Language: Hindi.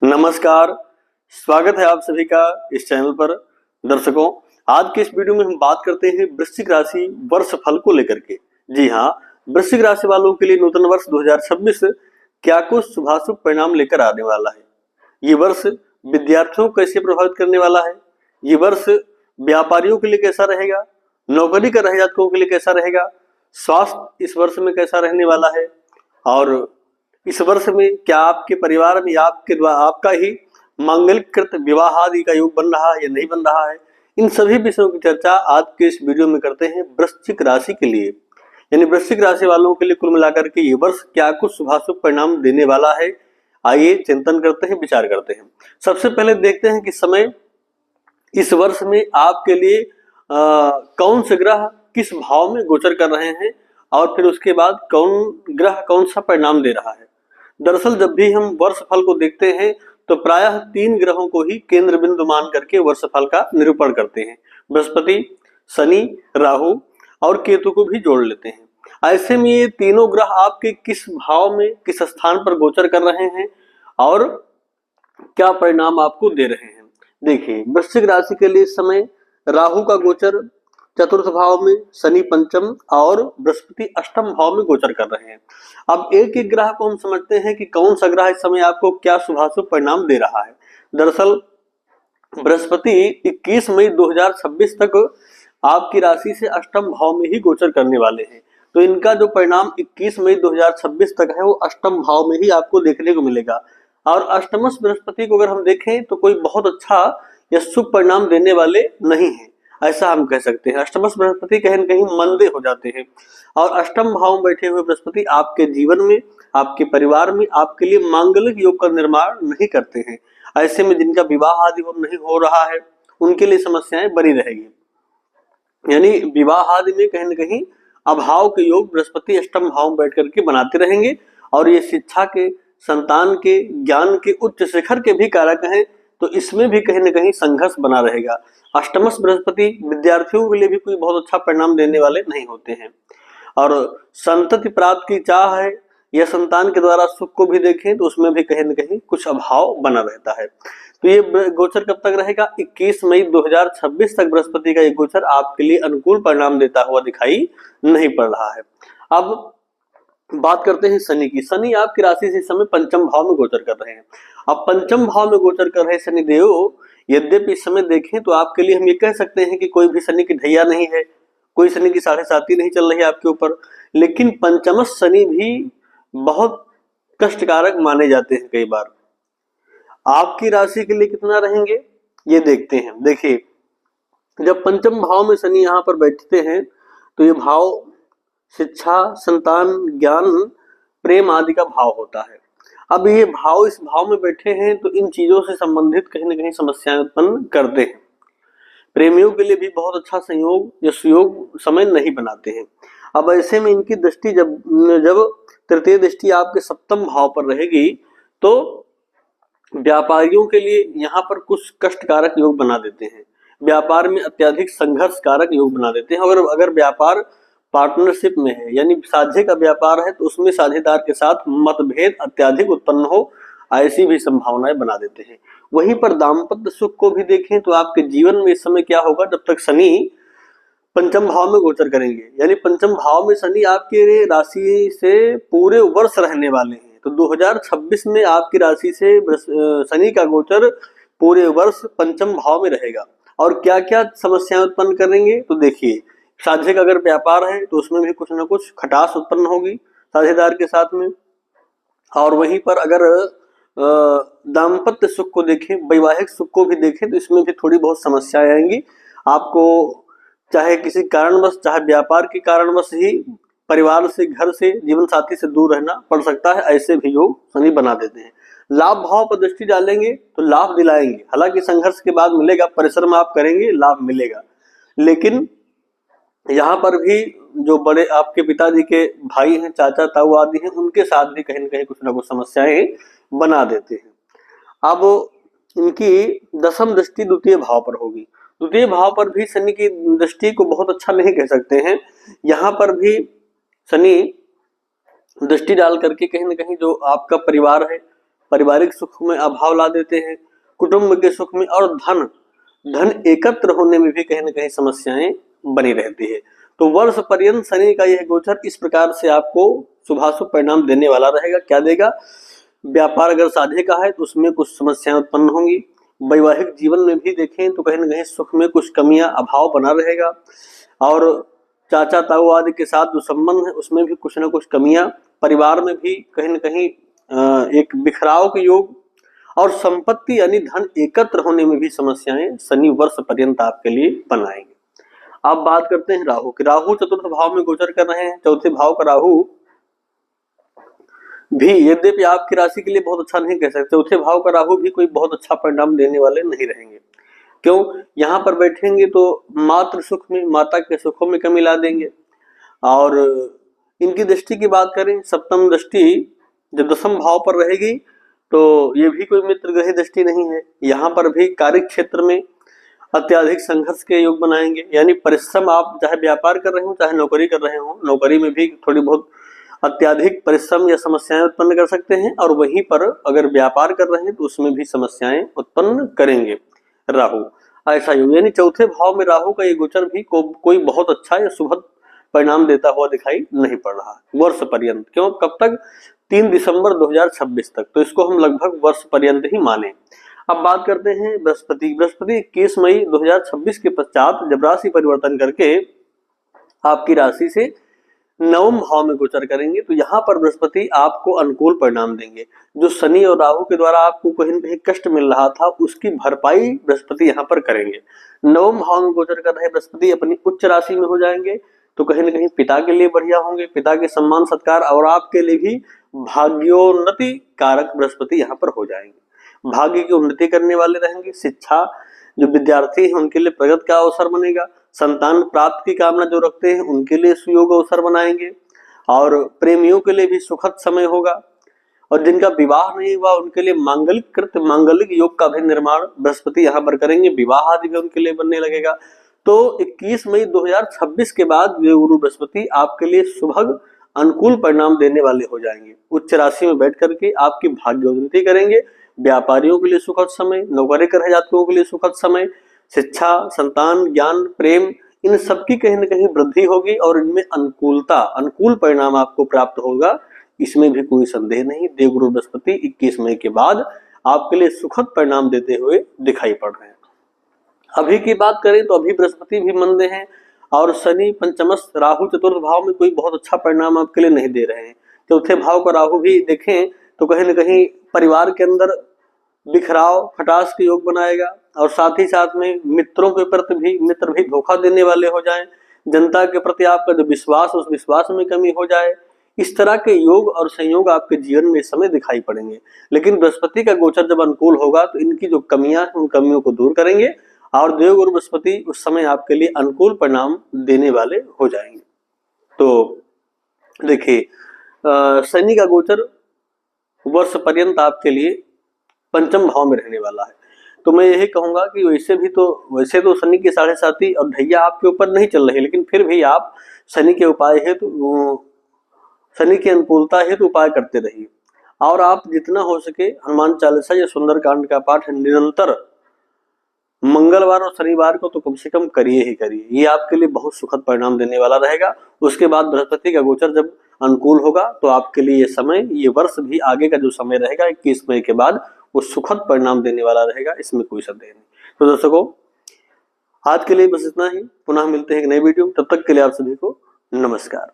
नमस्कार, स्वागत है आप सभी का इस चैनल पर। दर्शकों, आज के इस वीडियो में हम बात करते हैं वृश्चिक राशि वर्ष फल को लेकर के। जी हाँ, वृश्चिक राशि वालों के लिए नूतन वर्ष 2026 क्या कुछ शुभाशुभ परिणाम लेकर आने वाला है। ये वर्ष विद्यार्थियों को कैसे प्रभावित करने वाला है, ये वर्ष व्यापारियों के लिए कैसा रहेगा, नौकरी कर रहे जातकों के लिए कैसा रहेगा, स्वास्थ्य इस वर्ष में कैसा रहने वाला है, और इस वर्ष में क्या आपके परिवार में आपका ही मांगलिक विवाह आदि का योग बन रहा है या नहीं बन रहा है। इन सभी विषयों की चर्चा आज के इस वीडियो में करते हैं वृश्चिक राशि के लिए। यानी वृश्चिक राशि वालों के लिए कुल मिलाकर के ये वर्ष क्या कुछ शुभाशुभ परिणाम देने वाला है। आइए चिंतन करते हैं, विचार करते हैं। सबसे पहले देखते हैं कि समय इस वर्ष में आपके लिए कौन से ग्रह किस भाव में गोचर कर रहे हैं और फिर उसके बाद कौन ग्रह कौन सा परिणाम दे रहा है। दरअसल जब भी हम वर्ष फल को देखते हैं तो प्रायः 3 ग्रहों को ही केंद्र बिंदु मान करके वर्ष फल का निरूपण करते हैं। बृहस्पति, शनि, राहु और केतु को भी जोड़ लेते हैं। ऐसे में ये तीनों ग्रह आपके किस भाव में किस स्थान पर गोचर कर रहे हैं और क्या परिणाम आपको दे रहे हैं। देखिए, वृश्चिक राशि के लिए इस समय राहु का गोचर चतुर्थ भाव में, शनि पंचम और बृहस्पति अष्टम भाव में गोचर कर रहे हैं। अब एक एक ग्रह को हम समझते हैं कि कौन सा ग्रह इस समय आपको क्या शुभाशुभ परिणाम दे रहा है। दरअसल बृहस्पति 21 मई 2026 तक आपकी राशि से अष्टम भाव में ही गोचर करने वाले हैं। तो इनका जो परिणाम 21 मई 2026 तक है वो अष्टम भाव में ही आपको देखने को मिलेगा। और अष्टमश बृहस्पति को अगर हम देखें तो कोई बहुत अच्छा या शुभ परिणाम देने वाले नहीं है, ऐसा हम कह सकते हैं। अष्टमश बृहस्पति कहीं न कहीं मंदे हो जाते हैं और अष्टम भाव में बैठे हुए बृहस्पति आपके जीवन में, आपके परिवार में आपके लिए मांगलिक योग का निर्माण नहीं करते हैं। ऐसे में जिनका विवाह आदि नहीं हो रहा है उनके लिए समस्याएं बनी रहेगी। यानी विवाह आदि में कहीं न कहीं अभाव के योग बृहस्पति अष्टम भाव में बैठ करके बनाते रहेंगे और ये शिक्षा के, संतान के, ज्ञान के उच्च शिखर के भी कारक हैं। तो इसमें भी कहीं न कहीं संघर्ष बना रहेगा। अष्टमश बृहस्पति विद्यार्थियों के लिए भी कोई बहुत अच्छा परिणाम देने वाले नहीं होते हैं। और संतति प्राप्त की चाह है या संतान के द्वारा सुख को भी देखें तो उसमें भी कहीं न कहीं कुछ अभाव बना रहता है। तो ये गोचर कब तक रहेगा? 21 मई 2026 तक बृहस्पति का ये गोचर आपके लिए अनुकूल परिणाम देता हुआ दिखाई नहीं पड़ रहा है। अब बात करते हैं शनि की। शनि आपकी राशि से इस समय पंचम भाव में गोचर कर रहे हैं। अब पंचम भाव में गोचर कर रहे शनि देव यद्यपि इस समय देखें तो आपके लिए हम ये कह सकते हैं कि कोई भी शनि की ढैया नहीं है, कोई शनि की 7.5 नहीं चल रही है आपके ऊपर, लेकिन पंचमश शनि भी बहुत कष्टकारक माने जाते हैं। कई बार आपकी राशि के लिए कितना रहेंगे ये देखते हैं। देखिए, जब पंचम भाव में शनि यहाँ पर बैठते हैं तो ये भाव शिक्षा, संतान, ज्ञान, प्रेम आदि का भाव होता है। अब ये भाव इस भाव में बैठे हैं तो इन चीजों से संबंधित कहीं न कहीं समस्याएं उत्पन्न करते हैं। प्रेमियों के लिए भी बहुत अच्छा संयोग या सुयोग समय नहीं बनाते हैं। अब ऐसे में इनकी दृष्टि जब तृतीय दृष्टि आपके सप्तम भाव पर रहेगी तो व्यापारियों के लिए यहाँ पर कुछ कष्टकारक योग बना देते हैं। व्यापार में अत्यधिक संघर्ष कारक योग बना देते हैं। अगर व्यापार पार्टनरशिप में है यानी साझे का व्यापार है तो उसमें साझेदार के साथ मतभेद अत्यधिक उत्पन्न हो, ऐसी भी संभावनाएं बना देते हैं। वहीं पर दाम्पत्य सुख को भी देखें तो आपके जीवन में इस समय क्या होगा, जब तक शनि पंचम भाव में गोचर करेंगे, यानी पंचम भाव में शनि आपके राशि से पूरे वर्ष रहने वाले हैं। तो 2026 में आपकी राशि से शनि का गोचर पूरे वर्ष पंचम भाव में रहेगा। और क्या क्या समस्याएं उत्पन्न करेंगे तो देखिए, साझे का अगर व्यापार है तो उसमें भी कुछ ना कुछ खटास उत्पन्न होगी साझेदार के साथ में। और वहीं पर अगर दाम्पत्य सुख को देखें, वैवाहिक सुख को भी देखें तो इसमें भी थोड़ी बहुत समस्याएं आएंगी। आपको चाहे किसी कारणवश, चाहे व्यापार के कारणवश ही परिवार से, घर से, जीवन साथी से दूर रहना पड़ सकता है। ऐसे भी योग शनि बना देते हैं। लाभ भाव पर दृष्टि डालेंगे तो लाभ दिलाएंगे। हालांकि संघर्ष के बाद मिलेगा, परिश्रम आप करेंगे, लाभ मिलेगा। लेकिन यहाँ पर भी जो बड़े आपके पिताजी के भाई हैं, चाचा ताऊ आदि हैं, उनके साथ भी कहीं न कहीं कुछ ना कुछ समस्याएं बना देते हैं। अब इनकी दशम दृष्टि द्वितीय भाव पर होगी। द्वितीय भाव पर भी शनि की दृष्टि को बहुत अच्छा नहीं कह सकते हैं। यहाँ पर भी शनि दृष्टि डाल करके कहीं न कहीं जो आपका परिवार है, पारिवारिक सुख में अभाव ला देते हैं, कुटुंब के सुख में और धन एकत्र होने में भी कहीं न कहीं समस्याएं बनी रहती है। तो वर्ष पर्यंत शनि का यह गोचर इस प्रकार से आपको शुभाशुभ परिणाम देने वाला रहेगा। क्या देगा? व्यापार अगर साझे का है तो उसमें कुछ समस्याएं उत्पन्न होंगी। वैवाहिक जीवन में भी देखें तो कहीं न कहीं सुख में कुछ कमियां, अभाव बना रहेगा। और चाचा ताऊ आदि के साथ जो संबंध है उसमें भी कुछ न कुछ कमियां, परिवार में भी कहीं न कहीं एक बिखराव के योग और संपत्ति यानी धन एकत्र होने में भी समस्याएं शनि वर्ष पर्यंत आपके लिए बनाएंगे। अब बात करते हैं राहु की। राहु चतुर्थ भाव में गोचर कर रहे हैं। चौथे भाव का राहु भी यद्यपि आपकी राशि के लिए बहुत अच्छा नहीं कह सकते, चौथे भाव का राहु भी कोई बहुत अच्छा परिणाम देने वाले नहीं रहेंगे। क्यों? यहाँ पर बैठेंगे तो मातृ सुख में, माता के सुखों में कमी ला देंगे। और इनकी दृष्टि की बात करें, सप्तम दृष्टि जब दसम भाव पर रहेगी तो ये भी कोई मित्र ग्रह दृष्टि नहीं है। यहाँ पर भी कार्य क्षेत्र में अत्याधिक संघर्ष के योग बनाएंगे। यानी परिश्रम, आप चाहे व्यापार कर रहे हो चाहे नौकरी कर रहे हो, नौकरी में भी थोड़ी बहुत अत्याधिक परिश्रम या समस्याएं उत्पन्न कर सकते हैं। और वहीं पर अगर व्यापार कर रहे हैं तो उसमें भी समस्याएं उत्पन्न करेंगे राहु। ऐसा योग, यानी चौथे भाव में राहु का ये गोचर भी कोई बहुत अच्छा या शुभ परिणाम देता हुआ दिखाई नहीं पड़ रहा वर्ष पर्यंत। क्यों? कब तक? 3 दिसंबर 2026 तक। तो इसको हम लगभग वर्ष पर्यंत ही माने। अब बात करते हैं बृहस्पति। बृहस्पति 21 मई 2026 के पश्चात जब राशि परिवर्तन करके आपकी राशि से नवम भाव में गोचर करेंगे तो यहाँ पर बृहस्पति आपको अनुकूल परिणाम देंगे। जो शनि और राहु के द्वारा आपको कहीं न कहीं कष्ट मिल रहा था उसकी भरपाई बृहस्पति यहाँ पर करेंगे। नवम भाव में गोचर कर रहे बृहस्पति अपनी उच्च राशि में हो जाएंगे तो कहीं न कहीं पिता के लिए बढ़िया होंगे, पिता के सम्मान सत्कार और आपके लिए भी भाग्योन्नति कारक बृहस्पति यहाँ पर हो जाएंगे। भाग्य की उन्नति करने वाले रहेंगे। शिक्षा, जो विद्यार्थी हैं उनके लिए प्रगति का अवसर बनेगा। संतान प्राप्त की कामना जो रखते हैं उनके लिए सुयोग अवसर बनाएंगे। और प्रेमियों के लिए भी सुखद समय होगा। और जिनका विवाह नहीं हुआ उनके लिए मांगलिक योग का भी निर्माण बृहस्पति यहाँ पर करेंगे। विवाह आदि भी उनके लिए बनने लगेगा। तो 21 मई 2026 के बाद देवगुरु बृहस्पति आपके लिए शुभग अनुकूल परिणाम देने वाले हो जाएंगे। उच्च राशि में बैठ करके आपकी भाग्योन्नति करेंगे। व्यापारियों के लिए सुखद समय, नौकरी कर रहे जातकों के लिए सुखद समय, शिक्षा, संतान, ज्ञान, प्रेम, इन सब की कहीं न कहीं वृद्धि होगी और इनमें अनुकूल परिणाम आपको प्राप्त होगा। इसमें भी कोई संदेह नहीं। देवगुरु बृहस्पति 21 मई के बाद आपके लिए सुखद परिणाम देते हुए दिखाई पड़ रहे हैं। अभी की बात करें तो अभी बृहस्पति भी मंद हैं और शनि पंचमस्थ, राहु चतुर्थ भाव में कोई बहुत अच्छा परिणाम आपके लिए नहीं दे रहे हैं। चौथे भाव का राहु भी देखें तो कहीं न कहीं परिवार के अंदर बिखराव, खटास के योग बनाएगा। और साथ ही साथ में मित्रों के प्रति भी मित्र भी धोखा देने वाले हो जाएं। जनता के प्रति आपका जो विश्वास, उस विश्वास में कमी हो जाए। इस तरह के योग और संयोग आपके जीवन में इस समय दिखाई पड़ेंगे। लेकिन बृहस्पति का गोचर जब अनुकूल होगा तो इनकी जो कमियां हैं उन कमियों को दूर करेंगे और देवगुरु बृहस्पति उस समय आपके लिए अनुकूल परिणाम देने वाले हो जाएंगे। तो देखिए, शनि का गोचर वर्ष पर्यंत आपके लिए पंचम भाव में रहने वाला है। तो मैं यही कहूंगा कि वैसे तो शनि की 7.5 और ढैया आपके ऊपर नहीं चल रही, लेकिन फिर भी आप शनि के उपाय हेतु, शनि की अनुकूलता हेतु उपाय करते रहिए। और आप जितना हो सके हनुमान चालीसा या सुंदरकांड का पाठ निरंतर मंगलवार और शनिवार को तो कम से कम करिए ही करिए। ये आपके लिए बहुत सुखद परिणाम देने वाला रहेगा। उसके बाद बृहस्पति का गोचर जब अनुकूल होगा तो आपके लिए ये वर्ष भी आगे का जो समय रहेगा 21 मई के बाद वो सुखद परिणाम देने वाला रहेगा। इसमें कोई संदेह नहीं। तो दर्शकों, आज के लिए बस इतना ही। पुनः मिलते हैं एक नई वीडियो। तब तक के लिए आप सभी को नमस्कार।